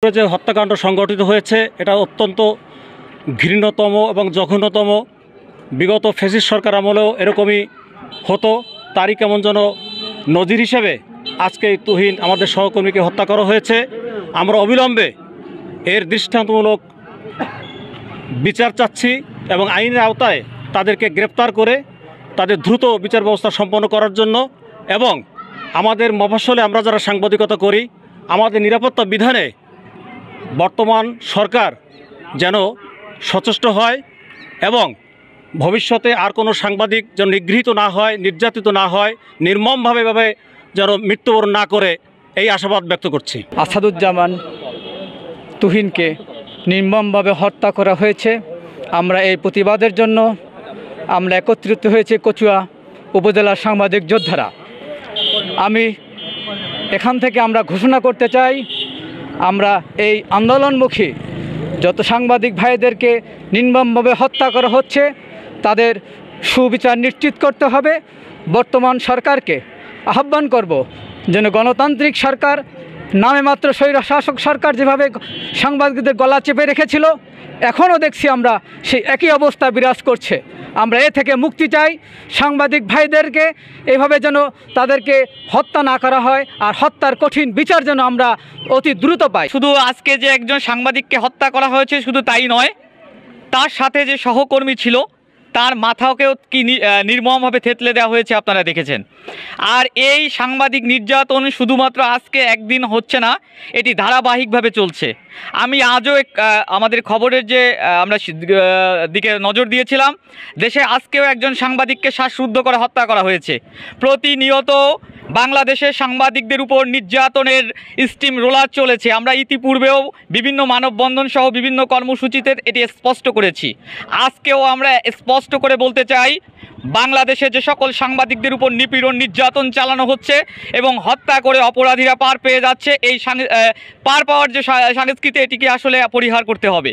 যে হত্যাকাণ্ড সংঘটিত হয়েছে এটা অত্যন্ত ঘৃণ্যতম এবং জঘন্যতম। বিগত ফ্যাসিস্ট সরকার আমলেও এরকমই হতো, তারই কেমন যেন নজির হিসেবে আজকে এই তুহিন আমাদের সহকর্মীকে হত্যা করা হয়েছে। আমরা অবিলম্বে এর দৃষ্টান্তমূলক বিচার চাচ্ছি এবং আইনের আওতায় তাদেরকে গ্রেপ্তার করে তাদের দ্রুত বিচার ব্যবস্থা সম্পন্ন করার জন্য, এবং আমাদের মফস্বলে আমরা যারা সাংবাদিকতা করি আমাদের নিরাপত্তা বিধানে বর্তমান সরকার যেন সচেষ্ট হয় এবং ভবিষ্যতে আর কোনো সাংবাদিক যেন নিগৃহীত না হয়, নির্যাতিত না হয়, নির্মমভাবে যেন মৃত্যুবরণ না করে এই আশাবাদ ব্যক্ত করছি। আসাদুজ্জামান তুহিনকে নির্মমভাবে হত্যা করা হয়েছে। আমরা এই প্রতিবাদের জন্য আমরা একত্রিত হয়েছে কচুয়া উপজেলার সাংবাদিক যোদ্ধারা। আমি এখান থেকে আমরা ঘোষণা করতে চাই, আমরা এই আন্দোলনমুখী যত সাংবাদিক ভাইদেরকে নির্মমভাবে হত্যা করা হচ্ছে তাদের সুবিচার নিশ্চিত করতে হবে। বর্তমান সরকারকে আহ্বান করব যেন গণতান্ত্রিক সরকার নামে মাত্র স্বৈরশাসক সরকার যেভাবে সাংবাদিকদের গলা চেপে রেখেছিল, এখনও দেখছি আমরা সেই একই অবস্থা বিরাজ করছে। আমরা এ থেকে মুক্তি চাই। সাংবাদিক ভাইদেরকে এভাবে যেন তাদেরকে হত্যা না করা হয়, আর হত্যার কঠিন বিচার যেন আমরা অতি দ্রুত পাই। শুধু আজকে যে একজন সাংবাদিককে হত্যা করা হয়েছে শুধু তাই নয়, তার সাথে যে সহকর্মী ছিল তার মাথাকেও কি নির্মমভাবে থেতলে দেওয়া হয়েছে আপনারা দেখেছেন। আর এই সাংবাদিক নির্যাতন শুধুমাত্র আজকে একদিন হচ্ছে না, এটি ধারাবাহিকভাবে চলছে। আমি আজও আমাদের খবরের যে আমরা দিকে নজর দিয়েছিলাম, দেশে আজকেও একজন সাংবাদিককে শ্বাসরুদ্ধ করে হত্যা করা হয়েছে। প্রতিনিয়ত বাংলাদেশের সাংবাদিকদের উপর নির্যাতনের স্টিম রোলার চলেছে। আমরা ইতিপূর্বেও বিভিন্ন মানববন্ধন সহ বিভিন্ন কর্মসূচিতে এটি স্পষ্ট করেছি। আজকেও আমরা স্পষ্ট করে বলতে চাই, বাংলাদেশে যে সকল সাংবাদিকদের উপর নিপীড়ন নির্যাতন চালানো হচ্ছে এবং হত্যা করে অপরাধীরা পার পেয়ে যাচ্ছে, এই পার পাওয়ার যে সংস্কৃতি এটিকে আসলে পরিহার করতে হবে।